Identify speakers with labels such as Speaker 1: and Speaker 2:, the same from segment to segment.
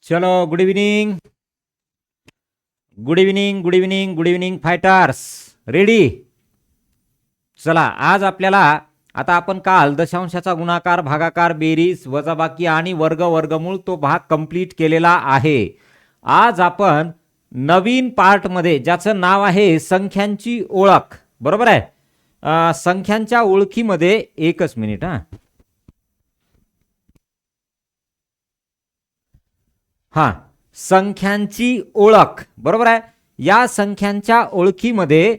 Speaker 1: चलो good evening good evening good evening good evening fighters ready. चला आज आपल्याला आता आपण काल दशांशाचा गुणाकार भागाकार बेरीज वजाबाकी आणि वर्ग वर्गमूळ तो भाग कंप्लीट केलेला आहे. आज आपण नवीन पार्टमध्ये ज्याचं नाव आहे संख्यांची ओळख. बरोबर आहे. संख्यांच्या ओळखीमध्ये एकच मिनिट हा संख्यांची ओळख. बरोबर आहे. या संख्यांच्या ओळखीमध्ये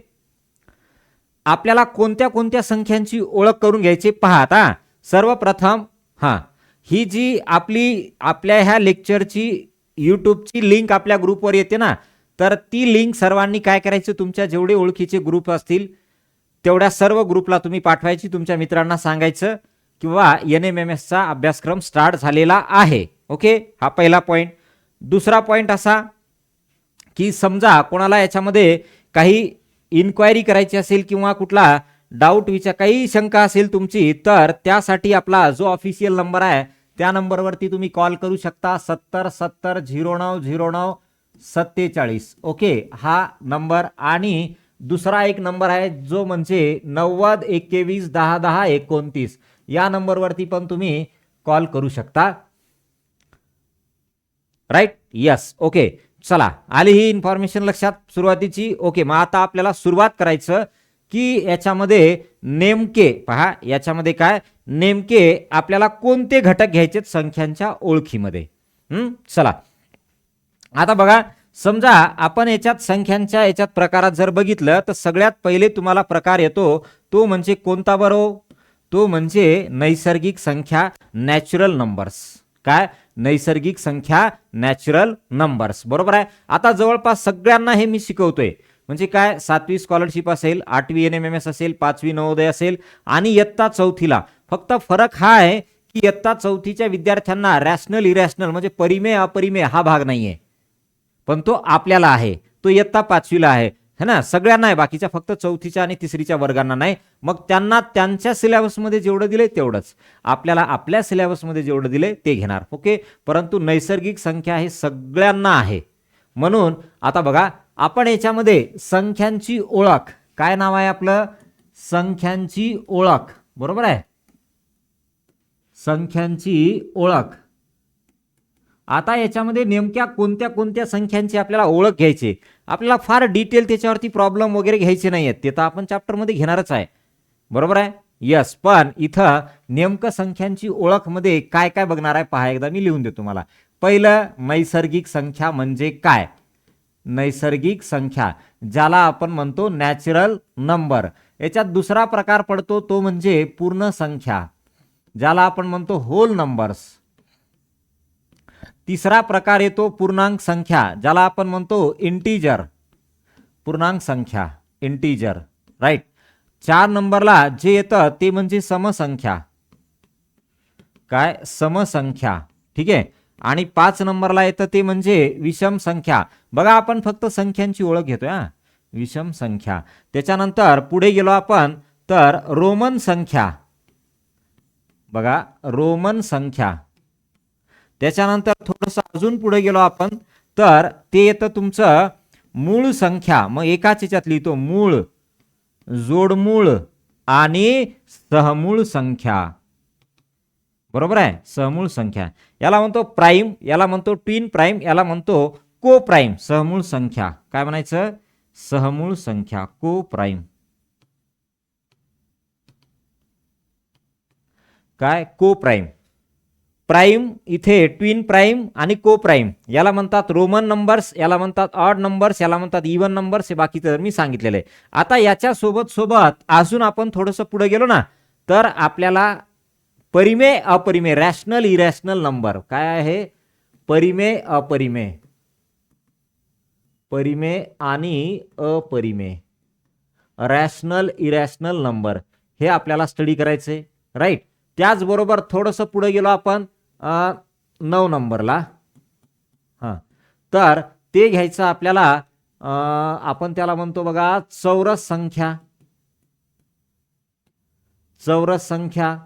Speaker 1: आपल्याला कोणत्या कोणत्या संख्यांची ओळख करून घ्यायची पहा. आता सर्वप्रथम ही जी आपल्या ह्या लेक्चरची यूट्यूबची लिंक आपल्या ग्रुपवर येते ना, तर ती लिंक सर्वांनी काय करायचं, तुमच्या जेवढे ओळखीचे ग्रुप असतील तेवढ्या सर्व ग्रुपला तुम्ही पाठवायची, तुमच्या मित्रांना सांगायचं किंवा NMMS चा अभ्यासक्रम स्टार्ट झालेला आहे. ओके, हा पहिला पॉइंट. दुसरा पॉइंट असा की समजा कोणाला याच्यामध्ये काही इन्क्वायरी करायची असेल किंवा कुठला डाऊट काही शंका असेल तुमची, तर त्यासाठी आपला जो ऑफिशियल नंबर आहे त्या नंबरवरती तुम्ही कॉल करू शकता. 7070090947. ओके, हा नंबर. आणि दुसरा एक नंबर आहे जो म्हणजे 9021101029. या नंबरवरती पण तुम्ही कॉल करू शकता. राईट. यस. ओके, चला आली ही इन्फॉर्मेशन लक्षात सुरुवातीची. ओके, मग आता आपल्याला सुरुवात करायचं की याच्यामध्ये नेमके पहा, याच्यामध्ये काय नेमके आपल्याला कोणते घटक घ्यायचे संख्यांच्या ओळखीमध्ये. चला आता बघा, समजा आपण याच्यात संख्यांच्या याच्यात प्रकारात जर बघितलं तर सगळ्यात पहिले तुम्हाला प्रकार येतो तो म्हणजे कोणता बरो, तो म्हणजे नैसर्गिक संख्या, नॅचरल नंबर्स. काय, नैसर्गिक संख्या, नॅचरल नंबर्स. बरोबर आहे. आता जवळपास सगळ्यांना हे मी शिकवतोय. म्हणजे काय, 7वी स्कॉलरशिप असेल, 8वी NMMS असेल, 5वी नवोदय असेल आणि इयत्ता 4थीला. फक्त फरक हा आहे की इयत्ता 4थीच्या विद्यार्थ्यांना रॅशनल इरॅशनल म्हणजे परिमेय अपरिमेय हा भाग नाहीये, पण तो आपल्याला आहे. तो इयत्ता 5वीला आहे, है ना, सगळ्यांना आहे. बाकीच्या फक्त 4थीच्या आणि 3रीच्या वर्गांना नाही. मग त्यांना त्यांच्या सिलेबसमध्ये जेवढं दिले तेवढंच, आपल्याला आपल्या सिलेबसमध्ये जेवढं दिले ते घेणार. ओके, परंतु नैसर्गिक संख्या हे सगळ्यांना आहे. म्हणून आता बघा, आपण याच्यामध्ये संख्यांची ओळख, काय नाव आहे आपलं, संख्यांची ओळख. बरोबर आहे, संख्यांची ओळख. आता याच्यामध्ये नेमक्या कोणत्या कोणत्या संख्यांची आपल्याला ओळख घ्यायची, आपल्याला फार डिटेल त्याच्यावरती प्रॉब्लेम वगैरे घ्यायचे नाही आहेत, ते तर आपण चॅप्टरमध्ये घेणारच आहे. बरोबर आहे. यस, पण इथं नेमकं संख्यांची ओळख मध्ये काय काय बघणार आहे पहा, एकदा मी लिहून देतो तुम्हाला. पहिलं, नैसर्गिक संख्या म्हणजे काय. नैसर्गिक संख्या ज्याला आपण म्हणतो नॅचरल नंबर. याच्यात दुसरा प्रकार पडतो तो म्हणजे पूर्ण संख्या, ज्याला आपण म्हणतो होल नंबर्स. तिसरा प्रकार येतो पूर्णांक संख्या, ज्याला आपण म्हणतो इंटीजर, पूर्णांक संख्या, इंटीजर. राईट. 4 नंबरला जे येतं ते म्हणजे समसंख्या, काय, समसंख्या. ठीक आहे. आणि 5 नंबरला येतं ते म्हणजे विषम संख्या. बघा, आपण फक्त संख्यांची ओळख घेतोय, विषम संख्या. त्याच्यानंतर पुढे गेलो आपण तर रोमन संख्या. बघा, रोमन संख्या. त्याच्यानंतर थोडंसं अजून पुढे गेलो आपण तर ते येतं तुमचं मूळ संख्या. मग एकाच याच्यात लिहितो मूळ, जोडमूळ आणि सहमूळ संख्या. बरोबर आहे, सहमूळ संख्या. याला म्हणतो प्राईम, याला म्हणतो ट्विन प्राईम, याला म्हणतो को प्राईम. सहमूळ संख्या काय म्हणायचं, सहमूळ संख्या, को प्राईम. काय, को प्राईम. प्राईम इथे ट्विन प्राईम आणि को प्राईम याला म्हणतात रोमन नंबर्स, याला म्हणतात ऑड नंबर्स, याला म्हणतात इवन नंबर्स. हे बाकीचं तर मी सांगितलेलं आहे. आता याच्या सोबत सोबत अजून आपण थोडंसं पुढे गेलो ना तर आपल्याला परिमेय अपरिमेय, रॅशनल इरॅशनल नंबर. काय आहे, परिमेय अपरिमेय, परिमेय आणि अपरिमेय, रॅशनल इरॅशनल नंबर, हे आपल्याला स्टडी करायचे. राईट. त्याचबरोबर थोडंसं पुढे गेलो आपण 9 नंबरला. तर ते घ्यायचं आपल्याला, आपण त्याला म्हणतो बघा चौरस संख्या, चौरस संख्या.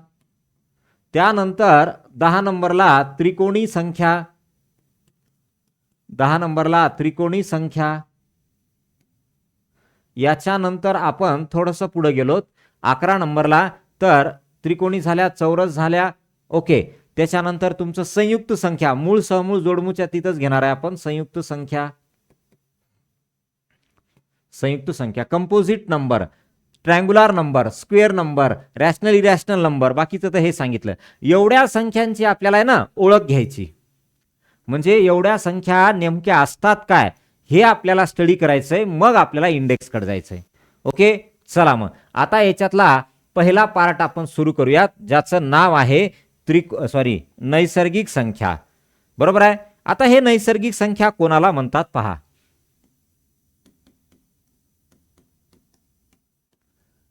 Speaker 1: त्यानंतर 10 नंबरला त्रिकोणी संख्या, 10 नंबरला त्रिकोणी संख्या. याच्यानंतर आपण थोडंसं पुढे गेलोत 11 नंबरला, तर त्रिकोणी झाल्या, चौरस झाल्या. ओके, त्याच्यानंतर तुमचं संयुक्त संख्या, मूळ सहमूळ जोडमूळच्या तिथंच घेणार आहे आपण. संयुक्त संख्या, संयुक्त संख्या, composite number, triangular number, square number, rational irrational number, बाकीचं तर हे सांगितलं. एवढ्या संख्यांची आपल्याला आहे ना ओळख घ्यायची, म्हणजे एवढ्या संख्या नेमक्या असतात काय हे आपल्याला स्टडी करायचंय, मग आपल्याला इंडेक्सकडे जायचंय. ओके, चला मग आता याच्यातला पहिला पार्ट आपण सुरू करूयात, ज्याचं नाव आहे नैसर्गिक संख्या. बरोबर आहे. आता हे नैसर्गिक संख्या कोणाला म्हणतात पहा.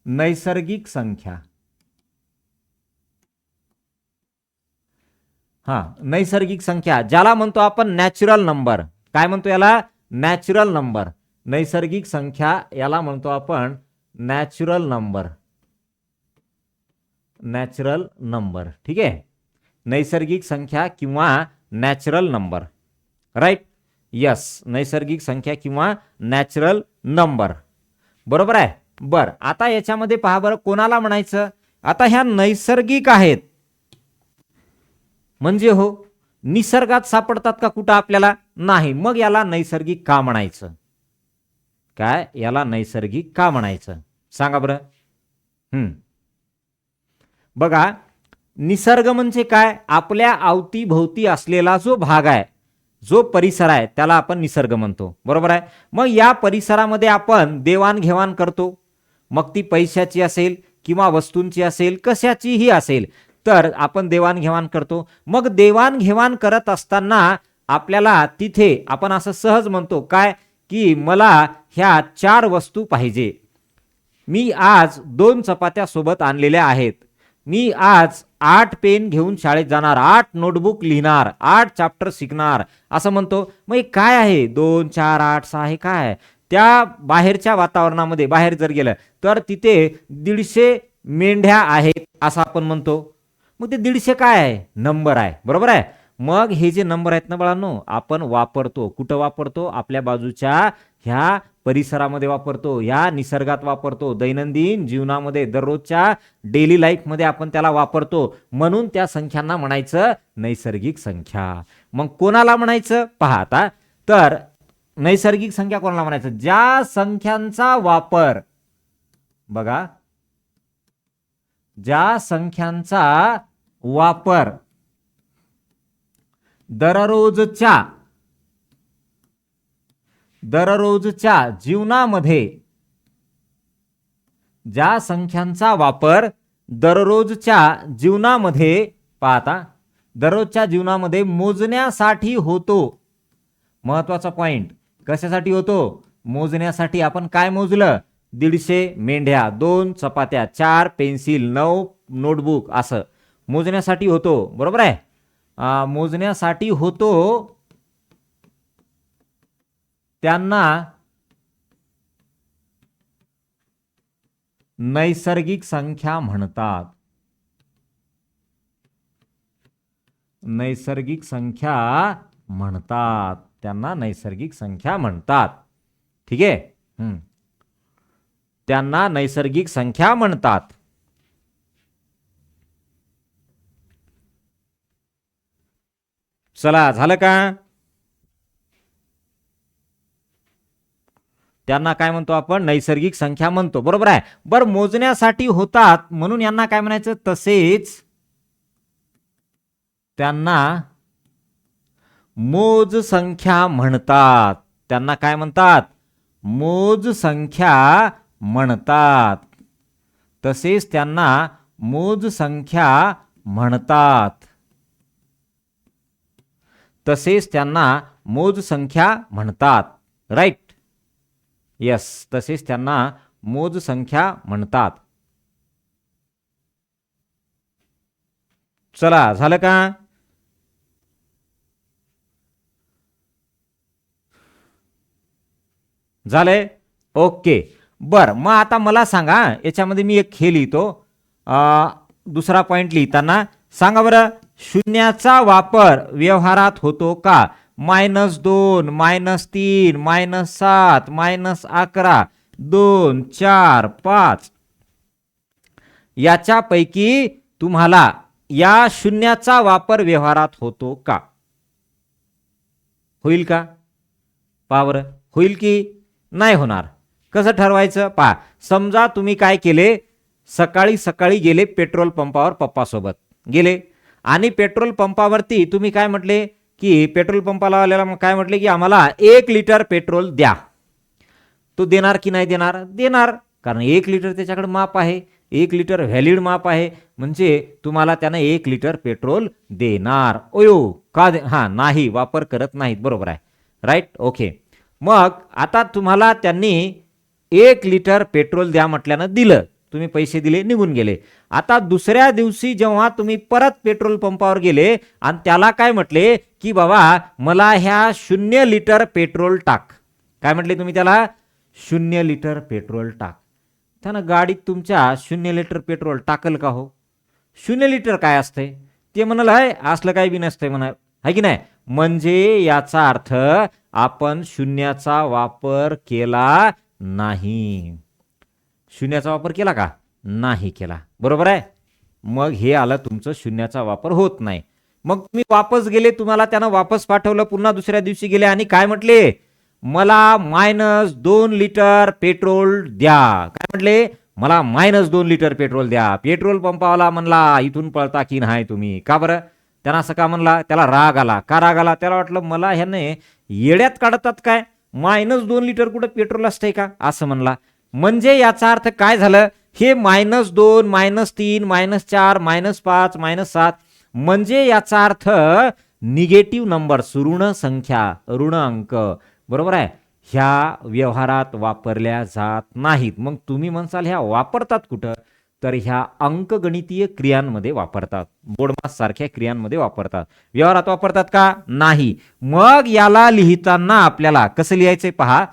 Speaker 1: नैसर्गिक संख्या, नैसर्गिक संख्या ज्याला म्हणतो आपण नॅचरल नंबर. काय म्हणतो याला? Natural number. नैसर्गिक संख्या याला म्हणतो आपण नॅचरल नंबर. नॅचरल नंबर, ठीक आहे. नैसर्गिक संख्या किंवा नॅचरल नंबर, राईट. यस, नैसर्गिक संख्या किंवा नॅचरल नंबर, बरोबर आहे. बर, आता याच्यामध्ये पहा बरं कोणाला म्हणायचं. आता ह्या नैसर्गिक आहेत म्हणजे हो निसर्गात सापडतात का कुठं आपल्याला? नाही. मग याला नैसर्गिक का म्हणायचं? काय याला नैसर्गिक का म्हणायचं सांगा बरं. बघा, निसर्ग म्हणजे काय? आपल्या अवतीभोवती असलेला जो भाग आहे, जो परिसर आहे, त्याला आपण निसर्ग म्हणतो. बरोबर आहे. मग या परिसरामध्ये आपण देवाणघेवाण करतो, मग ती पैशाची असेल किंवा वस्तूंची असेल, कशाचीही असेल, तर आपण देवाणघेवाण करतो. मग देवाणघेवाण करत असताना आपल्याला तिथे आपण असं सहज म्हणतो काय की मला ह्या 4 वस्तू पाहिजे. मी आज 2 चपात्या सोबत आणलेल्या आहेत. मी आज 8 पेन घेऊन शाळेत जाणार, 8 नोटबुक लिहिणार, 8 चॅप्टर शिकणार, असं म्हणतो. मग काय आहे 2 4 8 6 हे काय आहे? त्या बाहेरच्या वातावरणामध्ये बाहेर जर गेलं तर तिथे 150 मेंढ्या आहेत असं आपण म्हणतो. मग ते 150 काय आहे? नंबर आहे. बरोबर आहे. मग हे जे नंबर आहेत ना बाळांनो, आपण वापरतो. कुठं वापरतो? आपल्या बाजूच्या ह्या परिसरामध्ये वापरतो, ह्या निसर्गात वापरतो, दैनंदिन जीवनामध्ये, दररोजच्या डेली लाईफमध्ये आपण त्याला वापरतो. म्हणून त्या संख्यांना म्हणायचं नैसर्गिक संख्या. मग कोणाला म्हणायचं पहा आता. तर नैसर्गिक संख्या कोणाला म्हणायचं? ज्या संख्यांचा वापर, बघा, ज्या संख्यांचा वापर दररोजच्या जीवनामध्ये, ज्या संख्यांचा वापर दररोजच्या जीवनामध्ये पाहता, दररोजच्या जीवनामध्ये मोजण्यासाठी होतो. महत्वाचा पॉइंट, कशासाठी होतो? मोजण्यासाठी. आपण काय मोजलं? 150 मेंढ्या, 2 चपात्या, 4 पेन्सिल, 9 नोटबुक, असं मोजण्यासाठी होतो. बरोबर आहे. मोजण्यासाठी होतो त्यांना नैसर्गिक संख्या म्हणतात. नैसर्गिक संख्या म्हणतात, त्यांना नैसर्गिक संख्या म्हणतात. ठीक आहे. त्यांना नैसर्गिक संख्या म्हणतात. चला, झालं का? त्यांना काय म्हणतो आपण? नैसर्गिक संख्या म्हणतो. बरोबर आहे. बर, मोजण्यासाठी होतात म्हणून यांना काय म्हणायचं? तसेच त्यांना मोज संख्या म्हणतात. त्यांना काय म्हणतात? मोज संख्या म्हणतात. तसेच त्यांना मोज संख्या म्हणतात. तसेच त्यांना मोज संख्या म्हणतात. राईट. यस, तसेच त्यांना मोज संख्या म्हणतात. चला, झालं का? झालंय. ओके. बर, मग आता मला सांगा, याच्यामध्ये मी एक खेळ लिहितो. दुसरा पॉइंट लिहिताना सांगा बरं, शून्याचा वापर व्यवहारात होतो का? -2, -3, -7, -11, 2, 4, 5 याच्यापैकी तुम्हाला या शून्याचा वापर व्यवहारात होतो का? होईल का? पहा बरं, होईल की नाही होणार? कसं ठरवायचं? पहा, समजा तुम्ही काय केले, सकाळी सकाळी गेले पेट्रोल पंपावर पप्पासोबत गेले आणि पेट्रोल पंपावरती तुम्ही काय म्हटले की पेट्रोल पंपाला आलेला मग काय म्हटले की आम्हाला 1 लिटर पेट्रोल द्या. तो देणार की नाही देणार? देणार, कारण 1 लिटर त्याच्याकडे माप आहे, 1 लिटर व्हॅलिड माप आहे, म्हणजे तुम्हाला त्यानं 1 लिटर पेट्रोल देणार. ओयो का हा नाही, वापर करत नाहीत, बरोबर आहे, राईट, ओके. मग आता तुम्हाला त्यांनी 1 लिटर पेट्रोल द्या म्हटल्यानं दिलं, तुम्ही पैसे दिले, निघून गेले. आता दुसऱ्या दिवशी जेव्हा तुम्ही परत पेट्रोल पंपावर गेले आणि त्याला काय म्हटले की बाबा मला ह्या 0 लिटर पेट्रोल टाक, काय म्हटले तुम्ही त्याला? 0 लिटर पेट्रोल टाक. त्यानं गाडीत तुमच्या 0 लिटर पेट्रोल टाकल का हो? 0 लिटर काय असतंय ते म्हणाल, आहे असलं काही बी नसतंय म्हणा, आहे की नाही? म्हणजे याचा अर्थ आपण शून्याचा वापर केला नाही. शून्याचा वापर केला का? नाही केला, बरोबर आहे. मग हे आलं तुमचं शून्याचा वापर होत नाही. मग तुम्ही वापस गेले, तुम्हाला त्यानं वापस पाठवलं, पुन्हा दुसऱ्या दिवशी गेले आणि काय म्हटले? मला -2 लिटर पेट्रोल द्या. काय म्हटले? मला -2 लिटर पेट्रोल द्या. पेट्रोल पंपावाला म्हणला इथून पळता की नाही तुम्ही? का बरं? त्यांना असं का म्हणला? त्याला राग आला. का राग आला? त्याला वाटलं मला ह्याने येड्यात काढतात काय, -2 लिटर कुठं पेट्रोल असतंय का, असं म्हणला. म्हणजे याचा अर्थ काय झालं? हे -2, -3, -4, -5, -7 म्हणजे याचा अर्थ निगेटिव्ह नंबर्स, ऋण संख्या, ऋण अंक, बरोबर आहे, ह्या व्यवहारात वापरल्या जात नाहीत. मग तुम्ही म्हणसाल ह्या वापरतात कुठं? तर ह्या अंकगणितीय क्रियांमध्ये वापरतात, बोर्डमास सारख्या क्रियांमध्ये वापरतात. व्यवहारात वापरतात का? नाही. मग याला लिहिताना आपल्याला कसं लिहायचंय पहा,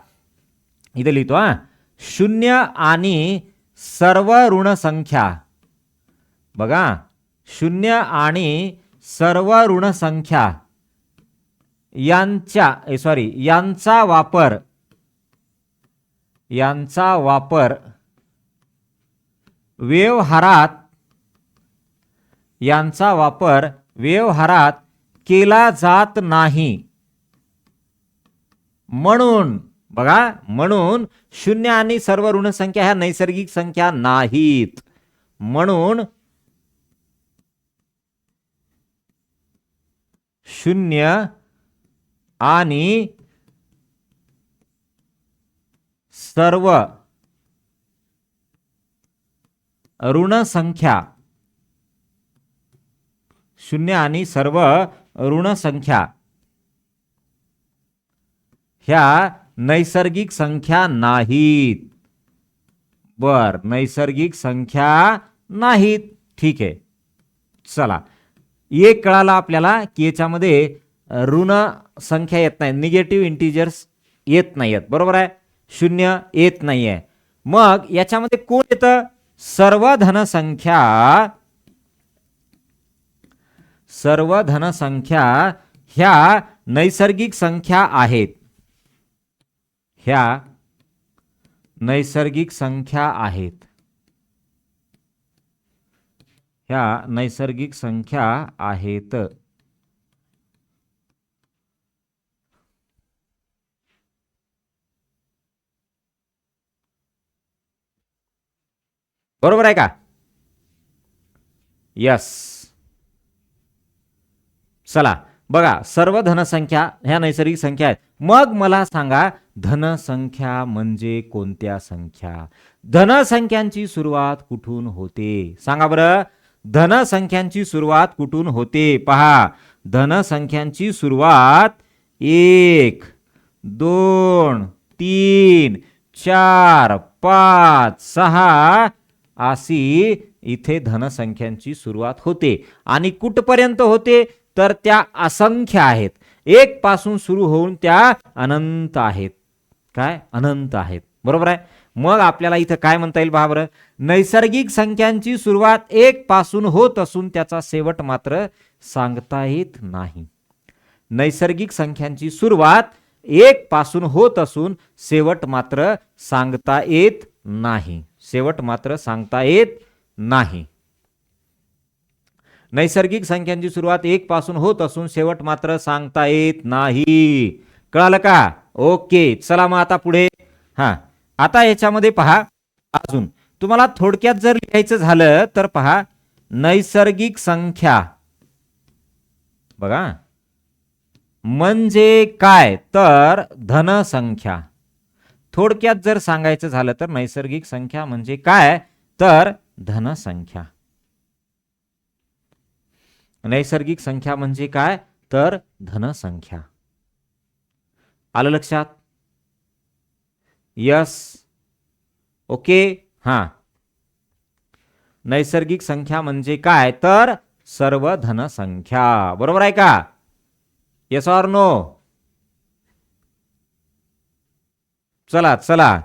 Speaker 1: इथं लिहितो हा, 0 आणि सर्व ऋण संख्या, बघा 0 आणि सर्व ऋण संख्या यांचा वापर व्यवहारात केला जात नाही. म्हणून बघा, म्हणून 0 आणि सर्व ऋण संख्या ह्या नैसर्गिक संख्या नाहीत. म्हणून 0 आणि सर्व ऋण संख्या, 0 आणि सर्व ऋण संख्या ह्या नैसर्गिक संख्या नाहीत. बर, नैसर्गिक संख्या नाहीत, ठीक आहे. चला, एक कळाला आपल्याला की याच्यामध्ये ऋण संख्या येत नाही, निगेटिव्ह इंटिजर्स येत नाहीत, बरोबर आहे, 0 येत नाहीये. मग याच्यामध्ये कोण येतं? सर्व धनसंख्या ह्या नैसर्गिक संख्या आहेत, ह्या नैसर्गिक संख्या आहेत, ह्या नैसर्गिक संख्या आहेत. बरोबर आहे का? यस. चला बघा, सर्व धनसंख्या ह्या नैसर्गिक संख्या आहेत. मग मला सांगा, धनसंख्या म्हणजे कोणत्या संख्या? धनसंख्यांची सुरुवात कुठून होते? सांगा बरं, धनसंख्यांची सुरुवात कुठून होते? पहा, धनसंख्यांची सुरुवात 1, 2, 3, 4, 5, 6 अशी इथे धनसंख्यांची सुरुवात होते. आणि कुठपर्यंत होते? तर त्या असंख्य आहेत, 1 पासून सुरू होऊन त्या अनंत आहेत. काय? अनंत आहेत, बरोबर आहे. मग आपल्याला इथं काय म्हणता येईल पहा बरं, नैसर्गिक संख्यांची सुरुवात 1 पासून होत असून त्याचा शेवट मात्र सांगता येत नाही. नैसर्गिक संख्यांची सुरुवात 1 पासून होत असून शेवट मात्र सांगता येत नाही. शेवट मात्र सांगता येत नाही. नैसर्गिक संख्यांची सुरुवात 1 पासून होत असून शेवट मात्र सांगता येत नाही. कळालं का? ओके, चला मग आता पुढे. आता याच्यामध्ये पहा, अजून तुम्हाला थोडक्यात जर लिहायचं झालं तर पहा, नैसर्गिक संख्या बघा म्हणजे काय तर धनसंख्या. थोडक्यात जर सांगायचं झालं तर नैसर्गिक संख्या म्हणजे काय तर धनसंख्या. नैसर्गिक संख्या म्हणजे काय तर धनसंख्या. आलं लक्षात? Yes, okay. नैसर्गिक संख्या म्हणजे काय तर सर्व धनसंख्या. बरोबर आहे का? Yes or no? चला चला,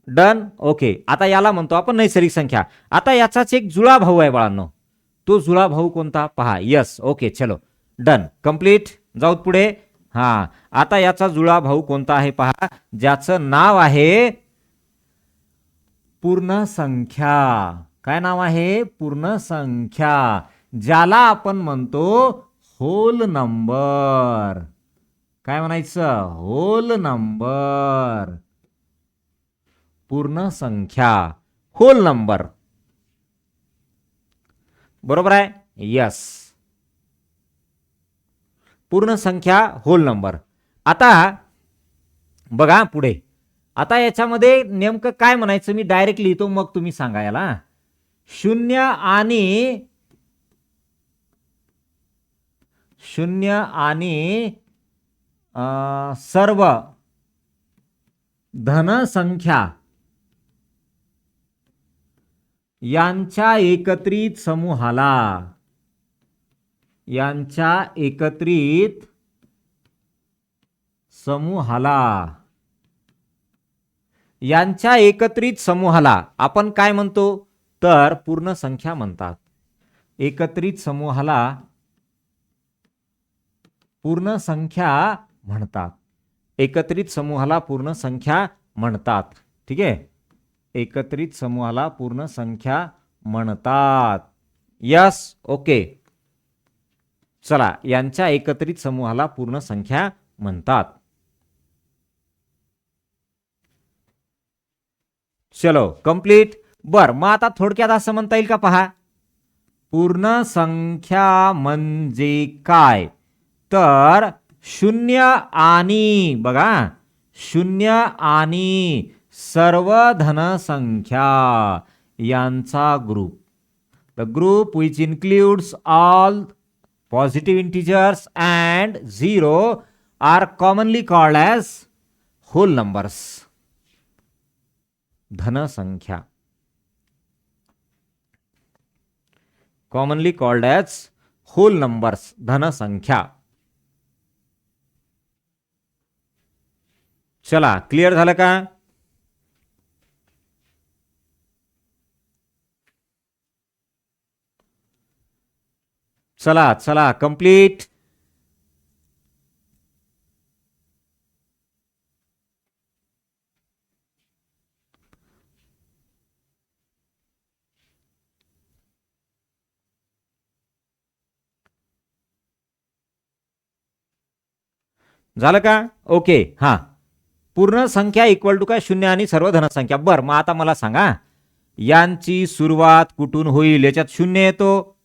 Speaker 1: डन. ओके, आता याला म्हणतो आपण नैसर्गिक संख्या. आता याचाच एक जुळा भाऊ आहे बाळांनो. तो जुळा भाऊ कोणता पहा. यस, ओके, चलो डन, कंप्लीट. जाऊ पुढे. आता याचा जुळा भाऊ कोणता आहे पहा, ज्याचं नाव आहे पूर्ण संख्या. काय नाव आहे? पूर्ण संख्या, ज्याला आपण म्हणतो होल नंबर. काय म्हणायचं? Whole number. पूर्ण संख्या, होल नंबर. बरोबर आहे? यस, पूर्ण संख्या, होल नंबर. आता बघा पुढे. आता याच्यामध्ये नेमकं काय म्हणायचं मी डायरेक्ट लिहितो, मग तुम्ही सांगा याला. शून्य आणि सर्व धनसंख्या यांच्या एकत्रित समूहाला, यांच्या एकत्रित समूहाला आपण काय म्हणतो तर पूर्ण संख्या म्हणतात. एकत्रित समूहाला पूर्ण संख्या म्हणतात. एकत्रित समूहाला पूर्ण संख्या म्हणतात. ठीक आहे, एकत्रित समूहाला पूर्ण संख्या म्हणतात. Yes, okay. चला, यांच्या एकत्रित समूहाला पूर्ण संख्या म्हणतात. चलो कंप्लीट. बर, मग आता थोडक्यात असं म्हणता येईल का पहा, पूर्ण संख्या म्हणजे काय तर शून्य आणि बघा, शून्य आणि सर्व धनसंख्या यांचा group. The group which includes all positive integers and 0 are commonly called as whole numbers. धनसंख्या commonly called as whole numbers, धनसंख्या. चला, क्लिअर झालं का? चला चला, कंप्लीट. झालं का? ओके. पूर्ण संख्या इक्वल टू काय शून्य आणि सर्व धनसंख्या. बर, मग आता मला सांगा यांची सुरुवात कुठून होईल. याच्यात शून्य येतो,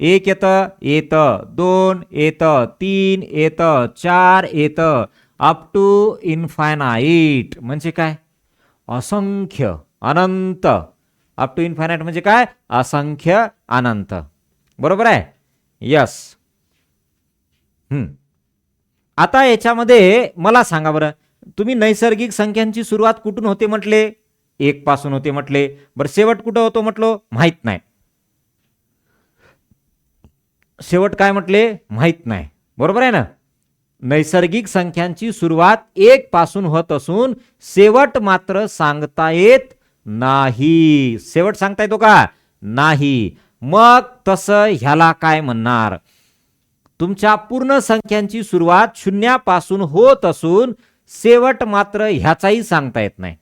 Speaker 1: 1 येतं, 2 येतं, 3 येतं, 4 येतं, अप टू इन्फायनाईट म्हणजे काय असंख्य अनंत. अप टू इन्फायनाईट म्हणजे काय असंख्य अनंत. बरोबर आहे? यस. आता याच्यामध्ये मला सांगा बरं, तुम्ही नैसर्गिक संख्यांची सुरुवात कुठून होते म्हटले? 1 पासून होते म्हटले. बरं, शेवट कुठं होतो म्हटलो? माहित नाही. शेवट काय म्हटले? माहित नाही. बरोबर आहे ना? नैसर्गिक संख्यांची सुरुवात 1 पासून होत असून शेवट मात्र सांगता येत नाही. शेवट सांगता येतो का? नाही. मग तसं ह्याला काय म्हणणार? तुमच्या पूर्ण संख्यांची सुरुवात शून्यापासून होत असून शेवट मात्र ह्याचाही सांगता येत नाही.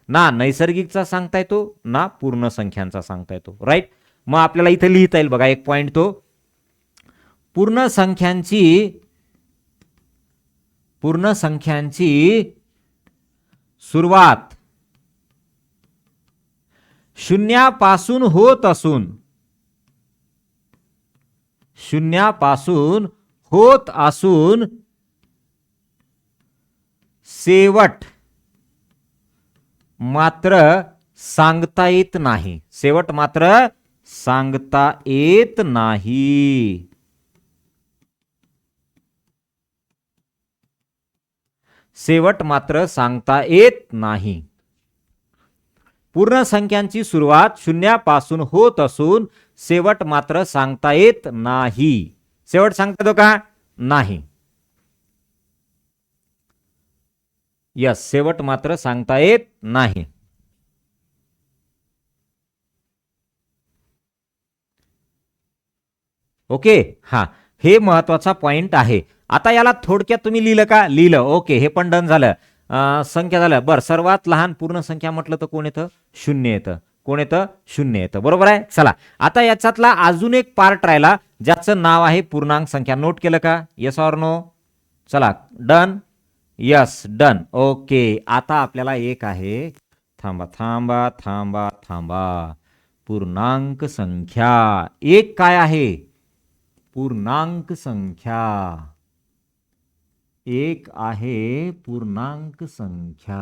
Speaker 1: ना नैसर्गिकचा सांगता येतो ना पूर्ण संख्यांचा सांगता येतो. राईट. मग आपल्याला इथे लिहिता येईल बघा एक पॉइंट तो, पूर्ण संख्यांची सुरुवात शून्यापासून होत असून शेवट मात्र सांगता येत नाही. शेवट मात्र सांगता येत नाही. शेवट मात्र सांगता येत नाही. पूर्ण संख्यांची सुरुवात शून्यापासून होत असून शेवट मात्र सांगता येत नाही. शेवट सांगता येतो का? नाही. यस, शेवट मात्र सांगता येत नाही. ओके. हा, हे महत्वाचा पॉइंट आहे. आता याला थोडक्यात तुम्ही लिहिलं का? लिहिलं. ओके, हे पण डन झालं. संख्या झालं. बरं, सर्वात लहान पूर्ण संख्या म्हटलं तर कोण येतं? शून्य येतं. कोण येतं? शून्य येतं. बरोबर आहे. चला, आता याच्यातला अजून एक पार्ट राहिला ज्याचं नाव आहे पूर्णांक संख्या. नोट केलं का? Yes or no? चला, डन. Yes, done. ओके. आता आपल्याला एक आहे, थांबा थांबा थांबा थांबा, पूर्णांक संख्या. एक काय आहे? पूर्णांक संख्या. एक आहे पूर्णांक संख्या.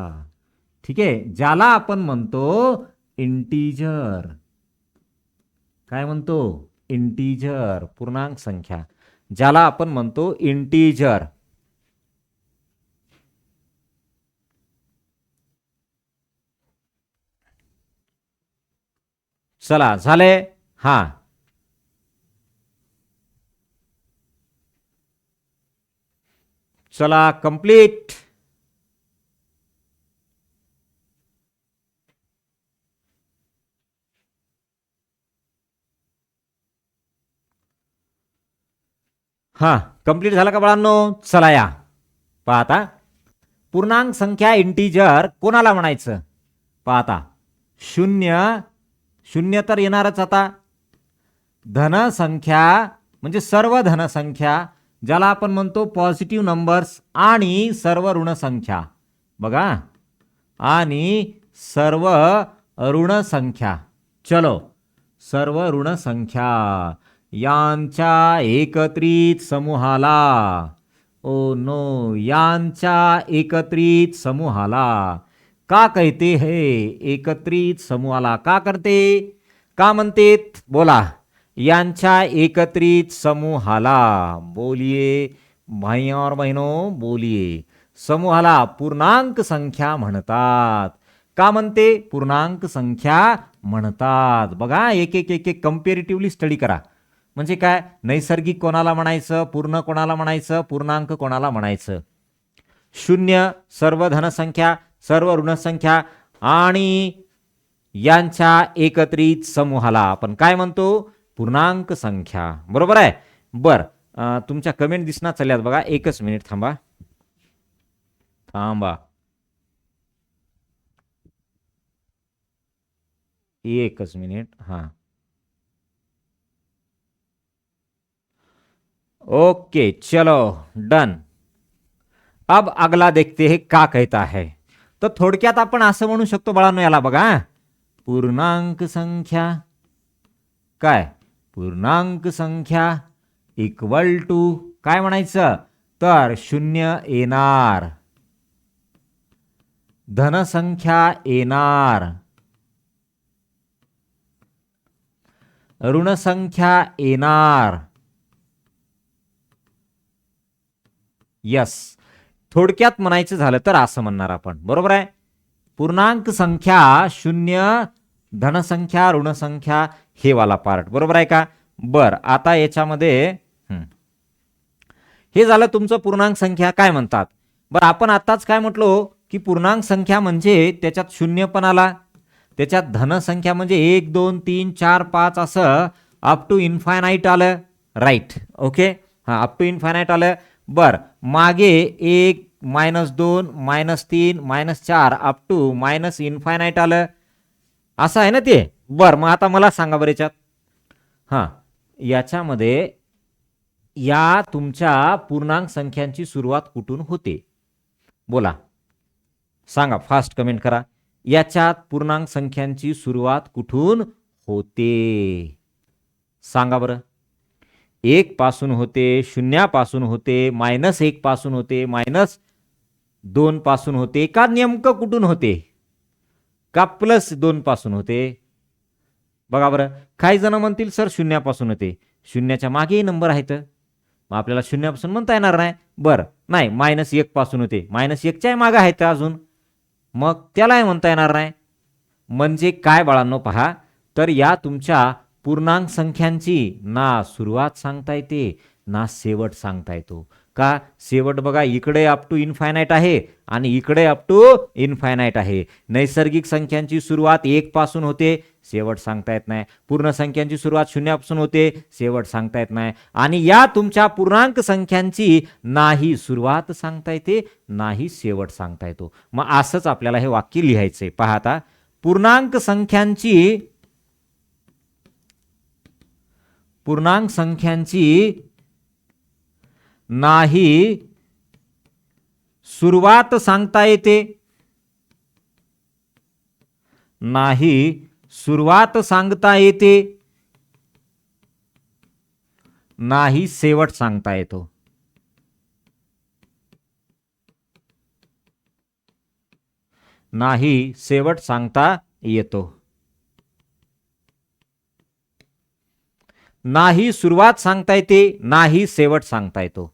Speaker 1: ठीक आहे, ज्याला आपण म्हणतो इंटीजर. काय म्हणतो? इंटीजर. पूर्णांक संख्या ज्याला आपण म्हणतो इंटीजर. चला, झाले. हा, चला, कंप्लीट. हा, कंप्लीट झाला का बाळांनो? चला या पाहता, पूर्णांक संख्या इंटीजर कोणाला म्हणायचं? पाहता, शून्य. शून्य तर येणारच. आता धनसंख्या म्हणजे सर्व धनसंख्या ज्याला आपण म्हणतो पॉझिटिव्ह नंबर्स, आणि सर्व ऋण संख्या. बघा, आणि सर्व ऋण संख्या. चलो, सर्व ऋण संख्या यांच्या एकत्रित समूहाला. ओ नो, यांच्या एकत्रित समूहाला का कहते है? एकत्रित समूहाला का करते? का म्हणतेत? बोला. यांच्या एकत्रित समूहाला. बोलिए भाई और बहनों, बोलिए. समूहाला पूर्णांक संख्या म्हणतात. का म्हणते? पूर्णांक संख्या म्हणतात. बघा, एक एक एक एक कंपॅरेटिव्हली स्टडी करा. म्हणजे काय? नैसर्गिक कोणाला म्हणायचं? पूर्ण कोणाला म्हणायचं? पूर्णांक कोणाला म्हणायचं? शून्य सर्व धनसंख्या, सर्व ऋणसंख्या आणि यांच्या एकत्रित समूहाला आपण काय म्हणतो? पूर्णांक संख्या. बरोबर आहे. बर, तुमच्या कमेंट दिसणार चालल्यात बघा. एकच मिनिट थांबा थांबा, एकच मिनिट. हा, ओके, चलो, डन. अब अगला देखते हैं का कहता है. तर थोडक्यात आपण असं म्हणू शकतो बाळांनो याला. बघा, पूर्णांक संख्या काय? पूर्णांक संख्या इक्वल टू काय म्हणायचं? तर शून्य येणार, धनसंख्या येणार, ऋणसंख्या येणार. यस, थोडक्यात म्हणायचं झालं तर असं म्हणणार आपण. बरोबर आहे. पूर्णांक संख्या शून्य, धनसंख्या, ऋणसंख्या, हे वाला पार्ट. बरोबर आहे का? बर, आता याच्यामध्ये हे झालं तुमचं पूर्णांक संख्या काय म्हणतात. बरं, आपण आताच काय म्हटलो की पूर्णांक संख्या म्हणजे त्याच्यात शून्य पण आला, त्याच्यात धनसंख्या म्हणजे 1 2 3 4 5 असं अप टू इन्फायनाईट आलं, राईट. ओके, हां, अप टू इन्फायनाईट आलं. बर, मागे 1 -2 -3 -4 अप टू मायनस इन्फायनाईट आलं, असं आहे ना ते. बर, मग आता मला सांगा बरं याच्यात, हां, याच्यामध्ये या तुमच्या पूर्णांक संख्यांची सुरुवात कुठून होते? बोला, सांगा, फास्ट कमेंट करा. याच्यात पूर्णांक संख्यांची सुरुवात कुठून होते? सांगा बरं. 1 पासून होते, 0 पासून होते, -1 पासून होते, -2 पासून होते, का नेमकं कुठून होते? का +2 पासून होते? बघा बरं. काही जण म्हणतील सर 0 पासून होते. 0च्या मागेही नंबर आहेत, मग आपल्याला 0 पासून म्हणता येणार नाही. बरं, नाही, -1 पासून होते, -1च्या मागे आहेत अजून, मग त्यालाही म्हणता येणार नाही. म्हणजे काय बाळांनो, पहा, तर या तुमच्या पूर्णांक संख्यांची ना सुरुवात सांगता येते ना शेवट सांगता येतो. का शेवट बघा, इकडे अप टू इन्फायनाईट आहे आणि इकडे अप टू इन्फायनाईट आहे. नैसर्गिक संख्यांची सुरुवात 1 पासून होते, शेवट सांगता येत नाही. पूर्ण संख्यांची सुरुवात 0 पासून होते, शेवट सांगता येत नाही. आणि या तुमच्या पूर्णांक संख्यांची नाही सुरुवात सांगता येते नाही शेवट सांगता येतो. मग असंच आपल्याला हे वाक्य लिहायचंय. पहा आता, पूर्णांक संख्यांची नाही सुरुवात सांगता येते, नाही सुरुवात सांगता येते, नाही शेवट सांगता येतो. नाही शेवट सांगता येतो. नाही सुरुवात सांगता येते, नाही शेवट सांगता येतो.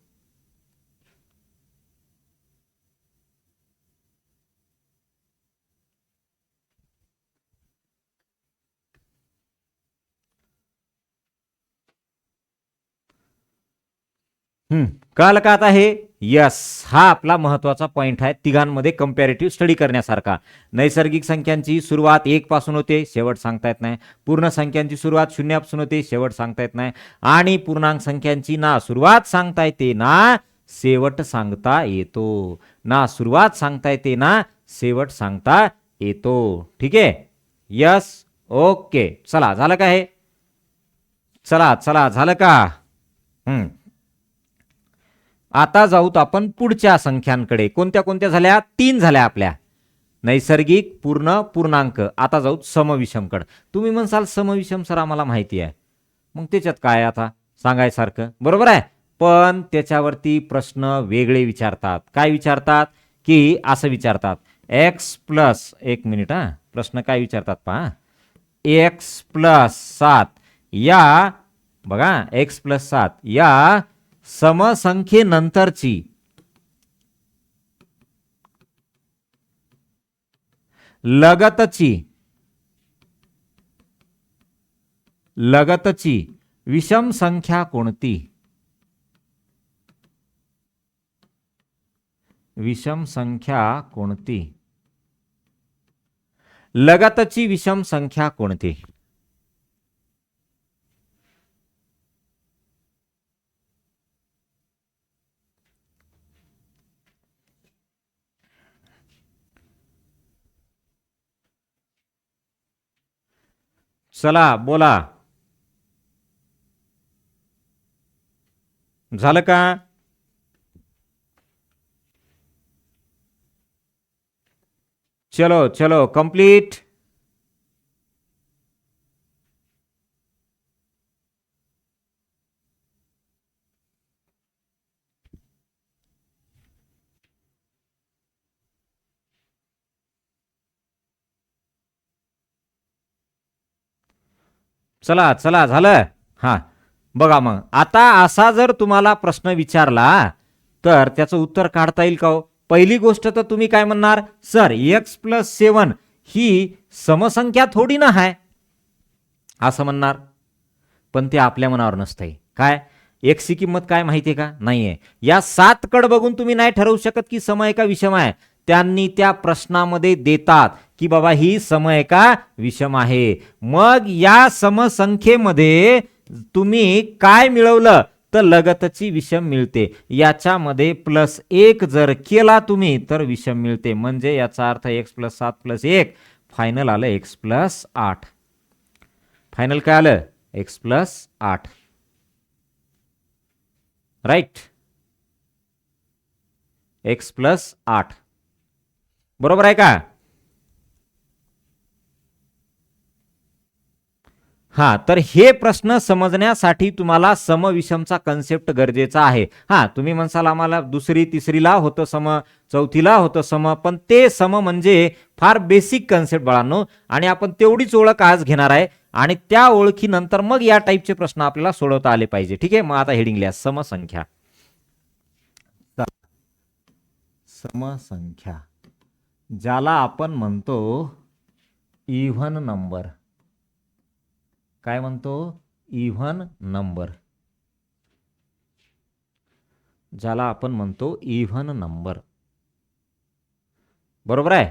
Speaker 1: कळलं का आता हे? यस, हा आपला महत्वाचा पॉइंट आहे तिघांमध्ये कंपॅरेटिव्ह स्टडी करण्यासारखा. नैसर्गिक संख्यांची सुरुवात 1 पासून होते, शेवट सांगता येत नाही. पूर्ण संख्यांची सुरुवात 0 पासून होते, शेवट सांगता येत नाही. आणि पूर्णांक संख्यांची ना सुरुवात सांगता येते ना शेवट सांगता येतो. ना सुरुवात सांगता येते ना शेवट सांगता येतो. ठीक आहे, यस, ओके. चला, झालं का हे? चला चला, झालं का? आता जाऊत आपण पुढच्या संख्यांकडे. कोणत्या कोणत्या झाल्या? 3 झाल्या आपल्या. नैसर्गिक, पूर्ण, पूर्णांक. आता जाऊ समविषमकडे. तुम्ही म्हणसाल समविषम सर आम्हाला माहिती आहे, मग त्याच्यात काय आता सांगायसारखं? बरोबर आहे, पण त्याच्यावरती प्रश्न वेगळे विचारतात. काय विचारतात? की असं विचारतात, x प्लस, एक मिनिट, हा, प्रश्न काय विचारतात पहा, x+7 या, बघा, x+7 या समसंख्येनंतरची लगतची विषम संख्या कोणती? विषम संख्या कोणती? लगतची विषम संख्या कोणती? चला बोला, झालं का? चलो चलो, कंप्लीट. चला चला, झालं. हा, बघा, मग आता असा जर तुम्हाला प्रश्न विचारला तर त्याचं उत्तर काढता येईल का हो? पहिली गोष्ट तर तुम्ही काय म्हणणार, सर x+7 ही समसंख्या थोडी ना आहे, असं म्हणणार. पण ते आपल्या मनावर नसतंय. काय एक्सची किंमत काय माहितीये का? नाहीये. या 7 कड बघून तुम्ही नाही ठरवू शकत की सम आहे का विषम आहे. त्यांनी त्या प्रश्नामध्ये देतात की बाबा ही सम आहे का विषम आहे. मग या समसंख्येमध्ये तुम्ही काय मिळवलं तर लगतची विषम मिळते. याच्यामध्ये +1 जर केला तुम्ही तर विषम मिळते. म्हणजे याचा अर्थ x + 7 + 1 फायनल आलं x + 8. फायनल काय आलं x + 8. राईट, x + 8 बरोबर आहे का. हा, तर हे प्रश्न समजण्यासाठी तुम्हाला समविषमचा कन्सेप्ट गरजेचा आहे. हा, तुम्ही म्हणसाल आम्हाला दुसरी तिसरीला होतं सम, चौथीला होतं सम, पण ते सम म्हणजे फार बेसिक कन्सेप्ट बाळांनो, आणि आपण तेवढीच ओळख आज घेणार आहे आणि त्या ओळखीनंतर मग या टाईपचे प्रश्न आपल्याला सोडवता आले पाहिजे. ठीक आहे, मग आता हेडिंग लिहा समसंख्या. समसंख्या ज्याला आपण म्हणतो इव्हन नंबर. काय म्हणतो इव्हन नंबर, ज्याला आपण म्हणतो इव्हन नंबर. बरोबर आहे.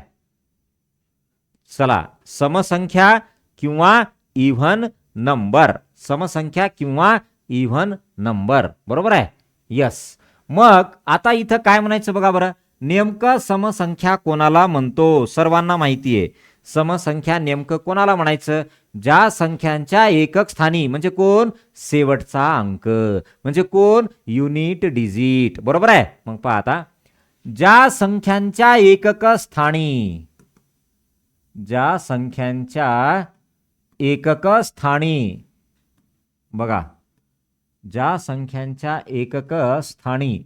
Speaker 1: चला, समसंख्या किंवा इव्हन नंबर, समसंख्या किंवा इव्हन नंबर, बरोबर आहे. यस. मग आता इथं काय म्हणायचं बघा बरं, नेमकं समसंख्या कोणाला म्हणतो. सर्वांना माहिती आहे समसंख्या नेमकं कोणाला म्हणायचं, ज्या संख्यांच्या एकक स्थानी, म्हणजे कोण शेवटचा अंक, म्हणजे कोण युनिट डिजिट. बरोबर आहे. मग पहा आता, ज्या संख्यांच्या एकक स्थानी, ज्या संख्यांच्या एकक स्थानी, बघा ज्या संख्यांच्या एकक स्थानी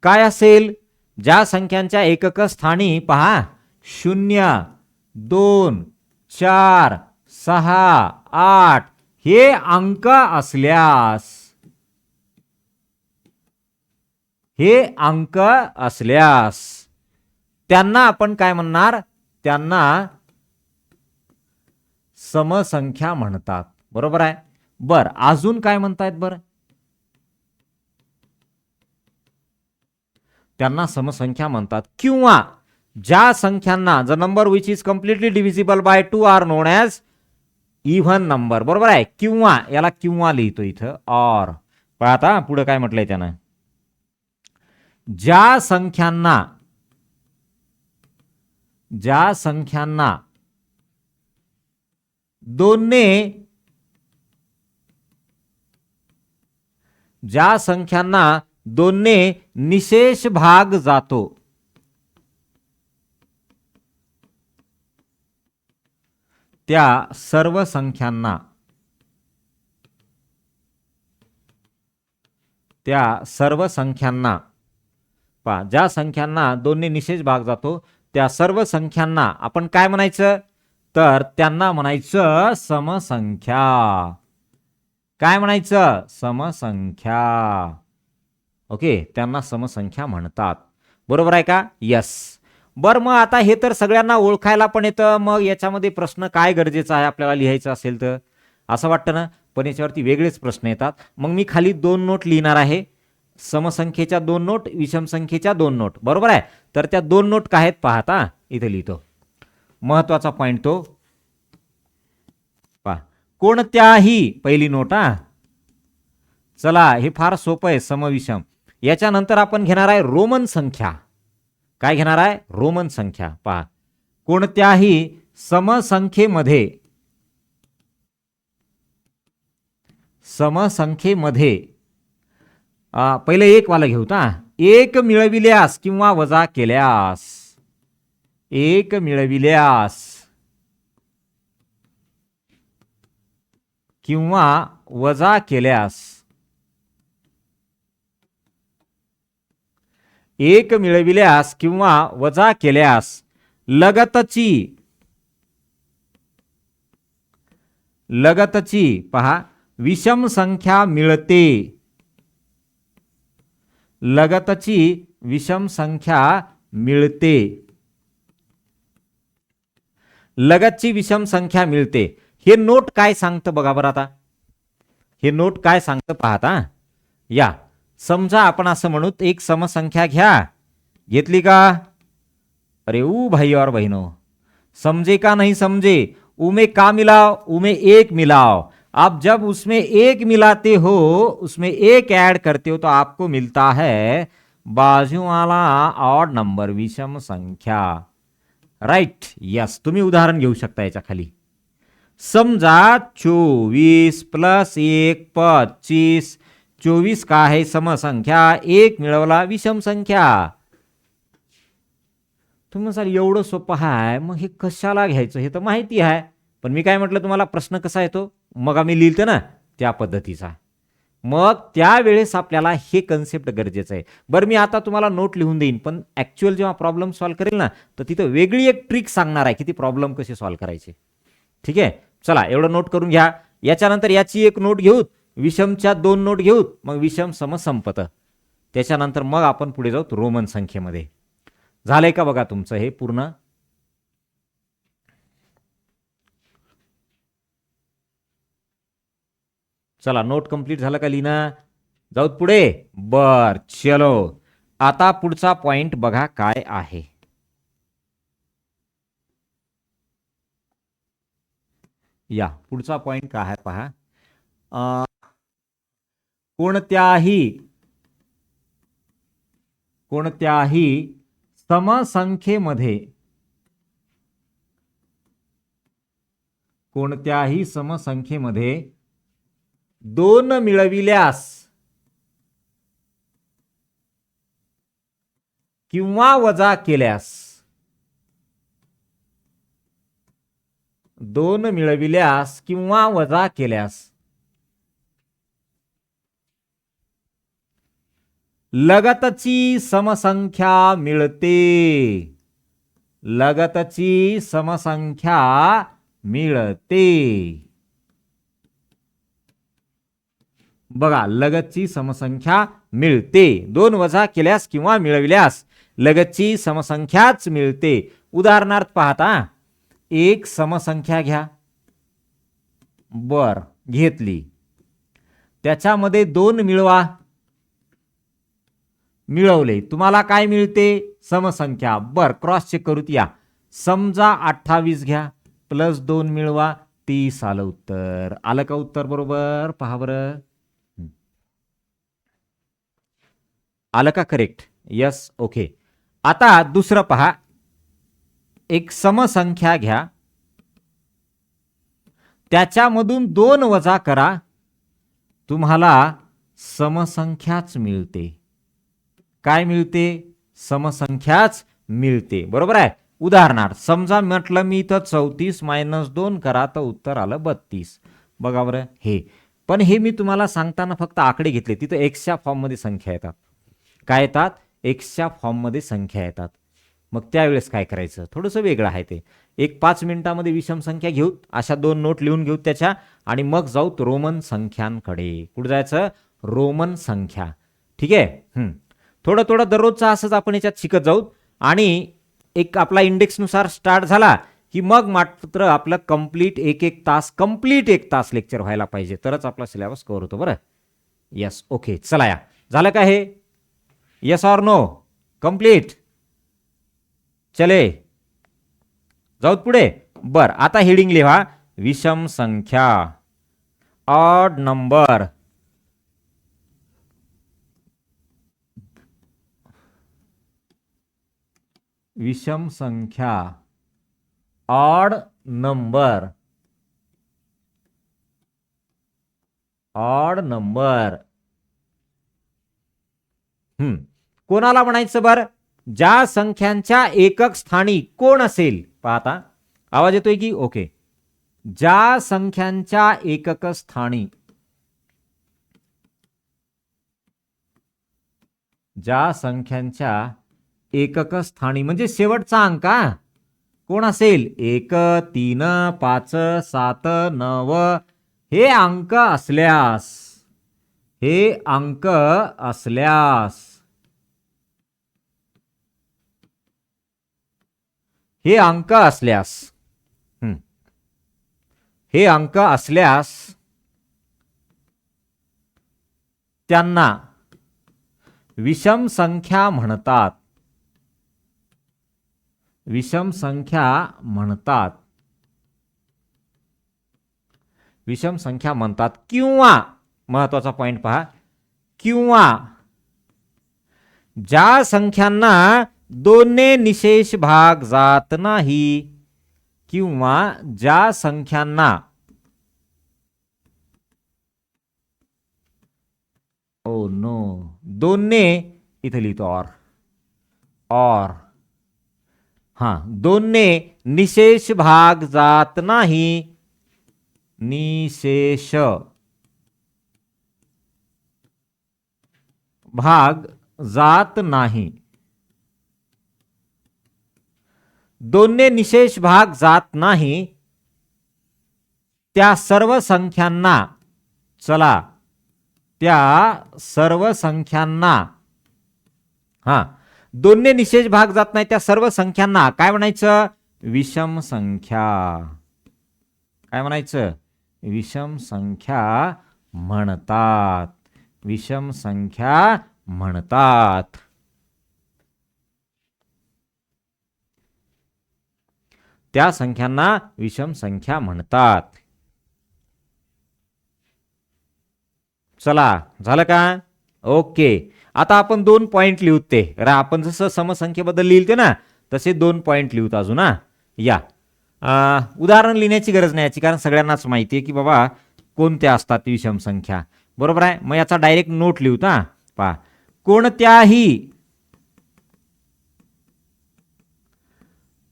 Speaker 1: काय असेल, ज्या संख्यांच्या एकक स्थानी पहा 0, 2, 4, 6, 8 हे अंक असल्यास, हे अंक असल्यास त्यांना आपण काय म्हणणार, त्यांना समसंख्या म्हणतात. बरोबर आहे. बर, अजून काय म्हणतायत बरं, त्यांना समसंख्या म्हणतात. किंवा ज्या संख्यांना the number which is completely divisible by 2 are known as even number. बरोबर आहे. किंवा, याला किंवा लिहितो इथं ऑर. पण आता पुढे काय म्हटलंय त्यानं, ज्या संख्यांना, ज्या संख्यांना दोनने, ज्या संख्यांना दोनने निशेष भाग जातो, त्या सर्व संख्यांना, त्या सर्व संख्यांना पहा, ज्या संख्यांना दोनने निशेष भाग जातो त्या सर्व संख्यांना आपण काय म्हणायचं, तर त्यांना म्हणायचं समसंख्या. काय म्हणायचं, समसंख्या. ओके, त्यांना समसंख्या म्हणतात. बरोबर आहे का. यस. बर, मग आता हे तर सगळ्यांना ओळखायला पण येतं. मग याच्यामध्ये प्रश्न काय गरजेचा आहे आपल्याला लिहायचं असेल तर, असं वाटतं ना, पण याच्यावरती वेगळेच प्रश्न येतात. मग मी खाली 2 नोट लिहिणार आहे, समसंख्येच्या 2 नोट, विषम संख्येच्या 2 नोट. बरोबर आहे. तर त्या 2 नोट काय आहेत पाहता, इथे लिहितो. महत्वाचा पॉइंट तो पहा, कोणत्याही, पहिली नोट. चला, हे फार सोपं आहे समविषम. याच्यानंतर आपण घेणार आहे रोमन संख्या. काय घेणार आहे, रोमन संख्या. पहा, कोणत्याही समसंख्येमध्ये, समसंख्येमध्ये पहिले एक वाला घेऊ ता, एक मिळविल्यास किंवा वजा केल्यास, एक मिळविल्यास किंवा वजा केल्यास, एक मिळविल्यास किंवा वजा केल्यास लगतची, लगतची पहा विषम संख्या मिळते, लगतची विषम संख्या मिळते, लगतची विषम संख्या मिळते. हे नोट काय सांगतं बघा बरं. आता हे नोट काय सांगतं पाहता. या, समजा आपण असं म्हणू, एक समसंख्या घ्या, घेतली का, अरे ऊ भाई और बहनों, समझे का नहीं समझे? ऊ में का मिलाओ? ऊ में एक मिलाओ। अब जब उसमें एक मिलाते हो, उसमें एक ऐड करते हो, तो आपको मिलता है बाजू वाला ऑड नंबर, विषम संख्या। Right, yes. तुम्ही उदाहरण घेऊ शकता याच्या खाली. समजा 24 प्लस 1 25. 24 का आहे समसंख्या, एक मिळवला विषम संख्या. तुम्ही म्हणाल एवढं सोपं आहे, मग हे कशाला घ्यायचं? हे तर माहिती आहे. पण मी काय म्हटलं तुम्हाला, प्रश्न कसा येतो मग आम्ही लिहिलं ना त्या पद्धतीचा. मग त्यावेळेस आपल्याला हे कन्सेप्ट गरजेचं आहे. बरं, मी आता तुम्हाला नोट लिहून देईन, पण ऍक्च्युअल जेव्हा प्रॉब्लेम सॉल्व्ह करेल ना, तर तिथं वेगळी एक ट्रिक सांगणार आहे की ती प्रॉब्लेम कसे सॉल्व्ह करायचे. ठीक आहे, चला एवढं नोट करून घ्या. याच्यानंतर याची एक नोट घेऊ, विषमच्या 2 नोट घेऊ, मग विषम सम संपत. त्याच्यानंतर मग आपण पुढे जाऊ रोमन संख्येमध्ये. झालंय का बघा तुमचं हे पूर्ण? चला, नोट कंप्लीट झालं का लिहिणं? जाऊ पुढे. बर, चलो. आता पुढचा पॉइंट बघा काय आहे. या पुढचा पॉइंट काय आहे पहा. कोणत्याही समसंख्येमध्ये 2 मिळविल्यास किंवा वजा केल्यास, 2 मिळविल्यास किंवा वजा केल्यास लगतची समसंख्या मिळते. लगतची समसंख्या मिळते. बघा, लगतची समसंख्या मिळते. 2 वजा केल्यास किंवा मिळविल्यास लगतची समसंख्याच मिळते. उदाहरणार्थ पाहता, एक समसंख्या घ्या. बर, घेतली. त्याच्यामध्ये 2 मिळवा. मिळवले. तुम्हाला काय मिळते? समसंख्या. बर, क्रॉस चेक करूत या. समजा 28 घ्या, प्लस 2 मिळवा, 30 आलं उत्तर. आलं का उत्तर बरोबर? पहा बरं, आलं का करेक्ट? Yes, okay. आता दुसरं पहा. एक समसंख्या घ्या, त्याच्यामधून 2 वजा करा, तुम्हाला समसंख्याच मिळते. काय मिळते? समसंख्याच मिळते. बरोबर आहे. उदाहरणार्थ समजा म्हटलं मी इथं 34 - 2 करा, तर उत्तर आलं 32. बघा बरं हे. पण हे मी तुम्हाला सांगताना फक्त आकडे घेतले. तिथं एक्सच्या फॉर्ममध्ये संख्या येतात. काय येतात? एक्सच्या फॉर्ममध्ये संख्या येतात. मग त्यावेळेस काय करायचं? थोडंसं वेगळं आहे ते. एक 5 मिनिटामध्ये विषम संख्या घेऊ, अशा 2 नोट लिहून घेऊ त्याच्या, आणि मग जाऊ रोमन संख्यांकडे. कुठं जायचं? रोमन संख्या. ठीक आहे. थोडं थोडं दररोजचं असंच आपण याच्यात शिकत जाऊ, आणि एक आपला इंडेक्सनुसार स्टार्ट झाला की मग मात्र आपलं कंप्लीट एक तास लेक्चर व्हायला पाहिजे, तरच आपला सिलेबस कव्हर होतो. बरं, यस, ओके. चला या, झालं का हे? Yes or no? कंप्लीट? चले जाऊ पुढे. बर, आता हेडिंग लिहा, विषम संख्या, ऑड नंबर. विषम संख्या, ऑड नंबर. Odd number. कोणाला म्हणायचं बर? ज्या संख्यांच्या एकक स्थानी कोण असेल. पाहता आवाज येतोय की? ओके. ज्या संख्यांच्या एकक स्थानी, ज्या संख्यांच्या एकक स्थानी म्हणजे शेवटचा अंक कोण असेल? 1 3 5 7 9 हे अंक असल्यास, हे अंक असल्यास, हे अंक असल्यास, हे अंक असल्यास त्यांना विषम संख्या म्हणतात. विषम संख्या म्हणतात. विषम संख्या म्हणतात. किंवा महत्वाचा पॉइंट पहा, किंवा ज्या संख्यांना दोनने निशेष भाग जात नाही, किंवा ज्या संख्यांना दोनने, इथे लिहितो और दोनने निशेष भाग जात नाही, निशेष भाग जात नाही. दोनने निशेष भाग जात नाही त्या सर्व संख्यांना, चला त्या सर्व संख्यांना, दोनने निशेष भाग जात नाही त्या सर्व संख्यांना काय म्हणायचं? विषम संख्या. काय म्हणायचं? विषम संख्या म्हणतात. विषम संख्या म्हणतात. त्या संख्यांना विषम संख्या म्हणतात. चला, झालं का? ओके. आता आपण 2 पॉइंट लिहूते. आपण जसं समसंख्येबद्दल लिहिलते ना, तसे 2 पॉइंट लिहूत अजून. या उदाहरण लिहिण्याची गरज नाही याची, कारण सगळ्यांनाच माहिती आहे की बाबा कोणत्या असतात विषम संख्या. बरोबर आहे. मग याचा डायरेक्ट नोट लिहूत. पहा,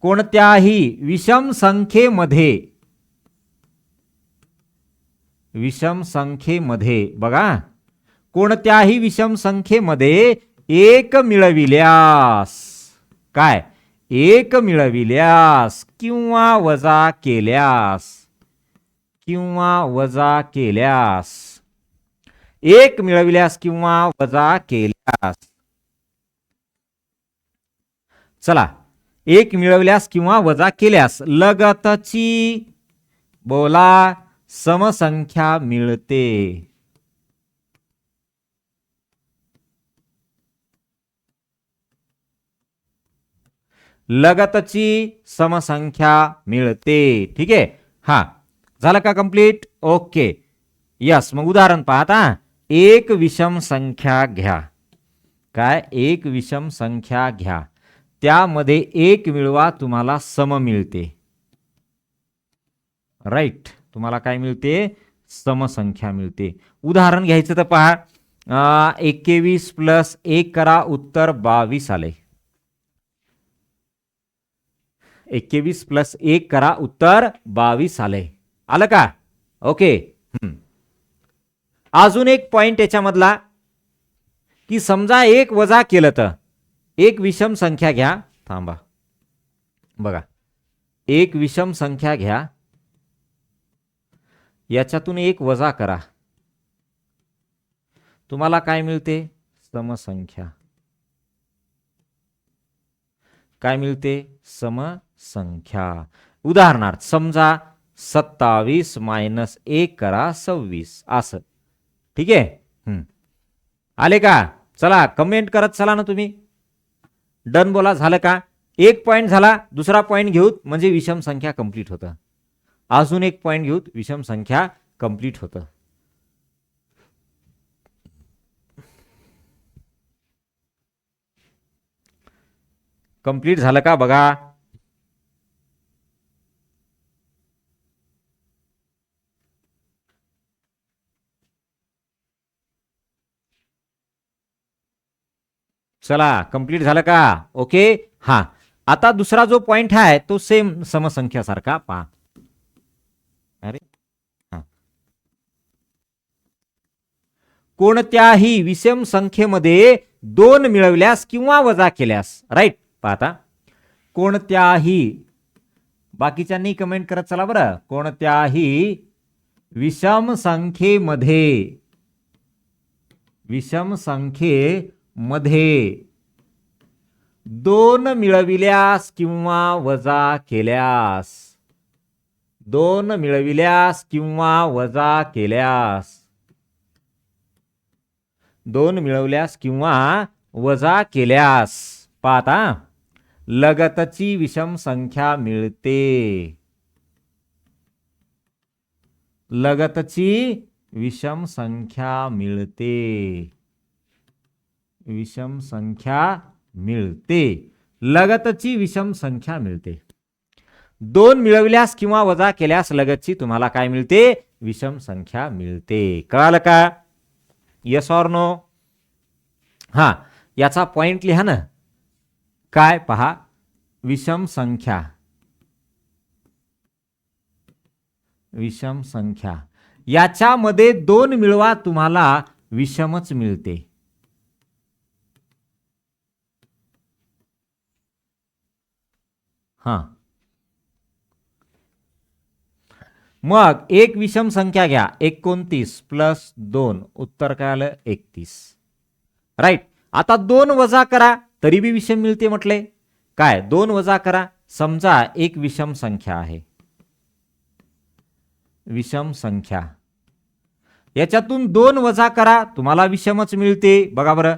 Speaker 1: कोणत्याही विषम संख्येमध्ये बघा, कोणत्याही विषम संख्येमध्ये एक मिळविल्यास, काय? एक मिळविल्यास किंवा वजा केल्यास, एक मिळविल्यास किंवा वजा केल्यास. चला, एक मिळविल्यास किंवा वजा केल्यास लगतची बोला समसंख्या मिळते. लगतची समसंख्या मिळते. ठीक आहे. झालं का कंप्लीट? ओके. यस. मग उदाहरण पाहता, एक विषम संख्या घ्या. काय? एक विषम संख्या घ्या, त्यामध्ये एक मिळवा, तुम्हाला सम मिळते. राईट. तुम्हाला काय मिळते? समसंख्या मिळते. उदाहरण घ्यायचं तर पहा, 21 + 1 करा, उत्तर 22 आले. 21 + 1 करा, उत्तर 22 आले. आलं का? ओके. अजून एक पॉइंट याच्यामधला, की समजा एक वजा केलं तर, एक विषम संख्या घ्या. थांबा, बघा, एक विषम संख्या घ्या, याच्यातून एक वजा करा, तुम्हाला काय मिळते? समसंख्या. काय मिळते? समसंख्या. उदाहरणार्थ समजा 27 - 1 करा 26 असं. ठीक आहे. आले का? चला, कमेंट करत चला ना तुम्ही. डन बोला. झालं का? एक पॉइंट झाला. दुसरा पॉइंट घेऊत म्हणजे विषम संख्या कंप्लीट होतं. अजून एक पॉइंट घेऊत, विषम संख्या कंप्लीट होतं. कंप्लीट झालं का बघा. चला, कंप्लीट झालं का? ओके. आता दुसरा जो पॉइंट आहे तो सेम समसंख्या सारखा पहा. अरे कोणत्याही विषम संख्येमध्ये 2 मिळवल्यास किंवा वजा केल्यास. राईट. पाहता, कोणत्याही, बाकीच्यांनी कमेंट करत चला बरं. कोणत्याही विषम संख्येमध्ये 2 मिळविल्यास किंवा वजा केल्यास, 2 मिळविल्यास किंवा वजा केल्यास, 2 मिळवल्यास किंवा वजा केल्यास. पाहता, लगतची विषम संख्या मिळते. लगतची विषम संख्या मिळते. विषम संख्या मिळते. लगतची विषम संख्या मिळते. 2 मिळवल्यास किंवा वजा केल्यास लगतची तुम्हाला काय मिळते? विषम संख्या मिळते. कळालं का? Yes or no? हा, याचा पॉइंट लिहा ना. काय पहा, विषम संख्या, विषम संख्या याच्यामध्ये 2 मिळवा तुम्हाला विषमच मिळते. हा, मग एक विषम संख्या घ्या, 29 प्लस 2, उत्तर काय आलं? 31. राईट. आता 2 वजा करा तरी बी विषम मिळते म्हटले. काय? 2 वजा करा. समजा एक विषम संख्या आहे, विषम संख्या, याच्यातून 2 वजा करा तुम्हाला विषमच मिळते. बघा बरं,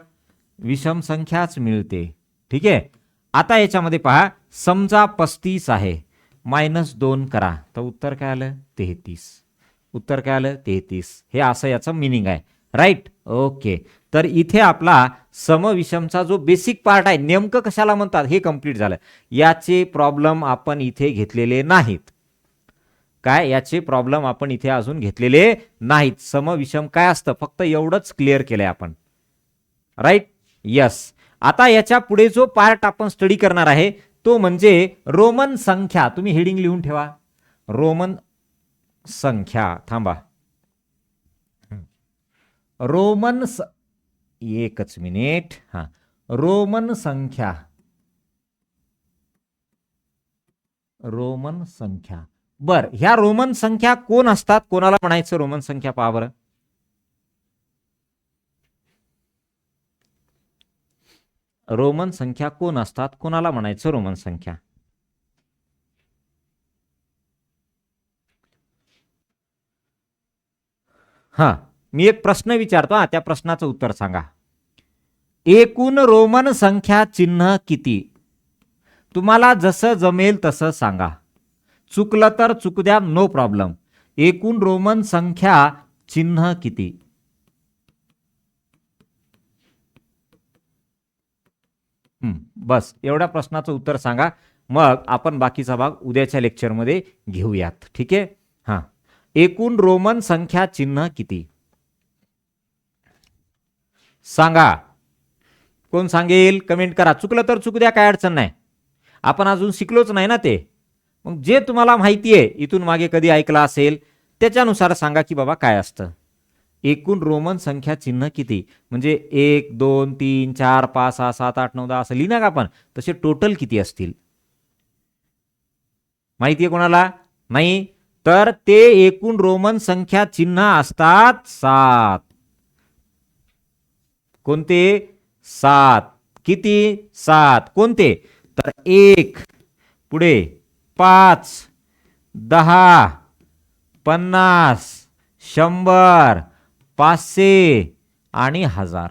Speaker 1: विषम संख्याच मिळते. ठीक आहे. आता याच्यामध्ये पहा, समजा 35 आहे, -2 करा तर उत्तर काय आलं? 33. उत्तर काय आलं? 33. हे असं याचं मिनिंग आहे. राईट. ओके. तर इथे आपला समविषमचा जो बेसिक पार्ट आहे, नेमकं कशाला म्हणतात हे कंप्लीट झालं. याचे प्रॉब्लेम आपण इथे घेतलेले नाहीत. काय? याचे प्रॉब्लेम आपण इथे अजून घेतलेले नाहीत. समविषम काय असतं फक्त एवढंच क्लिअर केलंय आपण. राईट. यस. आता याच्या पुढे जो पार्ट आपण स्टडी करणार आहे तो म्हणजे रोमन संख्या. तुम्ही हेडिंग लिहून ठेवा, रोमन संख्या. थांबा, रोमन एकच मिनिट. हा, रोमन संख्या, रोमन संख्या. बर, ह्या रोमन संख्या कोण असतात? कोणाला म्हणायचं रोमन संख्या? पहा बरं. रोमन संख्या कोण असतात? कोणाला म्हणायचं रोमन संख्या? हा, मी एक प्रश्न विचारतो, त्या प्रश्नाचं उत्तर सांगा. एकूण रोमन संख्या चिन्ह किती? तुम्हाला जसं जमेल तसं सांगा. चुकलं तर चुकू द्या, नो प्रॉब्लेम. एकूण रोमन संख्या चिन्ह किती? बस एवढ्या प्रश्नाचं उत्तर सांगा. मग आपण बाकीचा भाग उद्याच्या लेक्चरमध्ये घेऊयात. ठीक आहे. हा, एकूण रोमन संख्या चिन्ह किती? सांगा. कोण सांगेल? कमेंट करा. चुकलं तर चुकू द्या, काय अडचण नाही. आपण अजून शिकलोच नाही ना ते. मग जे तुम्हाला माहिती आहे, इथून मागे कधी ऐकलं असेल, त्याच्यानुसार सांगा की बाबा काय असतं. एकूण रोमन संख्या चिन्ह किती म्हणजे 1 2 3 4 5 6 7 8 9 10 असं लिहिणार का आपण? तसे टोटल किती असतील माहिती आहे कोणाला? नाही. तर ते एकूण रोमन संख्या चिन्ह असतात 7. कोणते? 7. किती? 7. कोणते? तर 1, पुढे 5, 10, 50, 100, 500 आणि 1000.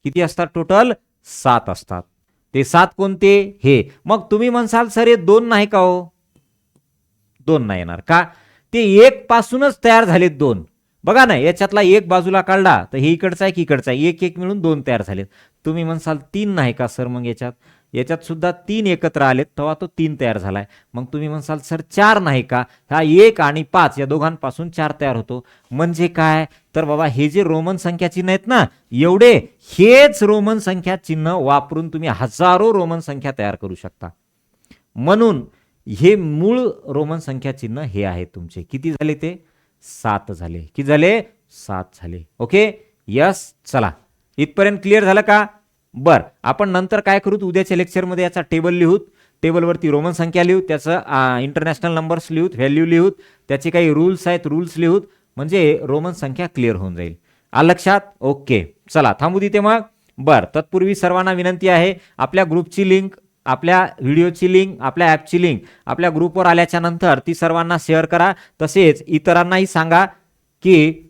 Speaker 1: किती असतात टोटल? 7 असतात. ते 7 कोणते? हे. मग तुम्ही म्हणसाल सर हे 2 नाही का हो? 2 नाही येणार का? ते 1 पासूनच तयार झालेत 2. बघा ना, याच्यातला 1 बाजूला काढला तर हे इकडचा आहे की इकडचा आहे, 1 1 मिळून 2 तयार झालेत. तुम्ही म्हणसाल 3 नाही का सर? मग याच्यात सुद्धा 3 एकत्र आलेत तेव्हा तो 3 तयार झालाय. मग तुम्ही म्हणसाल सर 4 नाही का? हा 1 आणि 5 या दोघांपासून 4 तयार होतो. म्हणजे काय? तर बाबा हे जे रोमन संख्या चिन्ह आहेत ना, एवढे हेच रोमन संख्या चिन्ह वापरून तुम्ही हजारो रोमन संख्या तयार करू शकता. म्हणून हे मूळ रोमन संख्या चिन्ह हे आहे तुमचे. किती झाले ते? 7 झाले. किती झाले? 7 झाले. ओके. यस. चला, इथपर्यंत क्लिअर झालं का? बर, आपण नंतर काय करू? उद्याच्या लेक्चरमध्ये याचा टेबल लिहूत, टेबलवरती रोमन संख्या लिहूत, त्याचं इंटरनॅशनल नंबर्स लिहूत, व्हॅल्यू लिहूत, त्याचे काही रूल्स आहेत रूल्स लिहूत, म्हणजे रोमन संख्या क्लिअर होऊन जाईल. आलं लक्षात? ओके. चला थांबू तिथे मग. बर, तत्पूर्वी सर्वांना विनंती आहे, आपल्या ग्रुपची लिंक, आपल्या व्हिडिओची लिंक, आपल्या ॲपची लिंक आपल्या ग्रुपवर आल्याच्या नंतर ती सर्वांना शेअर करा. तसेच इतरांनाही सांगा की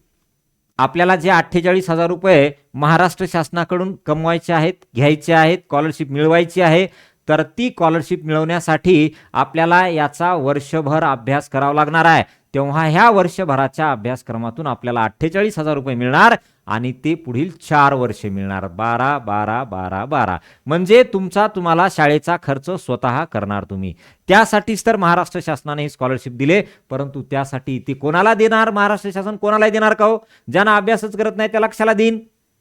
Speaker 1: आपल्याला जे 48,000 रुपये महाराष्ट्र शासनाकडून कमवायचे आहेत, घ्यायचे आहेत, स्कॉलरशिप मिळवायची आहे, तर ती स्कॉलरशिप मिळवण्यासाठी आपल्याला याचा वर्षभर अभ्यास करावा लागणार आहे. तेव्हा ह्या वर्षभराच्या अभ्यासक्रमातून आपल्याला 48,000 रुपये मिळणार आणि ते पुढील 4 वर्षे मिळणार. 12, 12, 12, 12 म्हणजे तुम्हाला शाळेचा खर्च स्वतः करणार तुम्ही. त्यासाठीच तर महाराष्ट्र शासनाने ही स्कॉलरशिप दिले. परंतु त्यासाठी ती कोणाला देणार? महाराष्ट्र शासन कोणाला देणार का हो? ज्यांना अभ्यासच करत नाही त्याला कशाला देईन,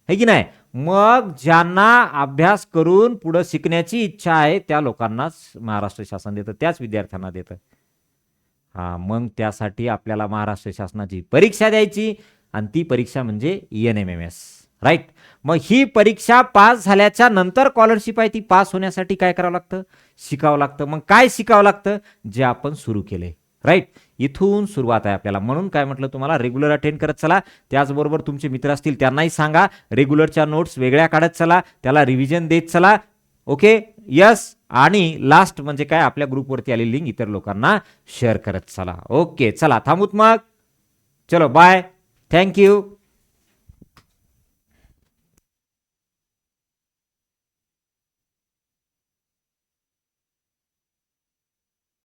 Speaker 1: है की नाही? मग ज्यांना अभ्यास करून पुढे शिकण्याची इच्छा आहे त्या लोकांनाच महाराष्ट्र शासन देतं, त्याच विद्यार्थ्यांना देतं. हा, मग त्यासाठी आपल्याला महाराष्ट्र शासनाची परीक्षा द्यायची आणि ती परीक्षा म्हणजे NMMS, राईट. मग ही परीक्षा पास झाल्याच्या नंतर स्कॉलरशिप आहे ती पास होण्यासाठी काय करावं लागतं? शिकावं लागतं. मग काय शिकावं लागतं? जे आपण सुरू केले, राईट. इथून सुरुवात आहे आपल्याला. म्हणून काय म्हटलं तुम्हाला, रेग्युलर अटेंड करत चला. त्याचबरोबर तुमचे मित्र असतील त्यांनाही सांगा, रेग्युलरच्या नोट्स वेगळ्या काढत चला, त्याला रिव्हिजन देत चला. Okay, yes. आणि लास्ट म्हणजे काय, आपल्या ग्रुपवरती आलेली लिंक इतर लोकांना शेअर करत चला. ओके, चला थांबूत मग. चलो बाय, थँक्यू.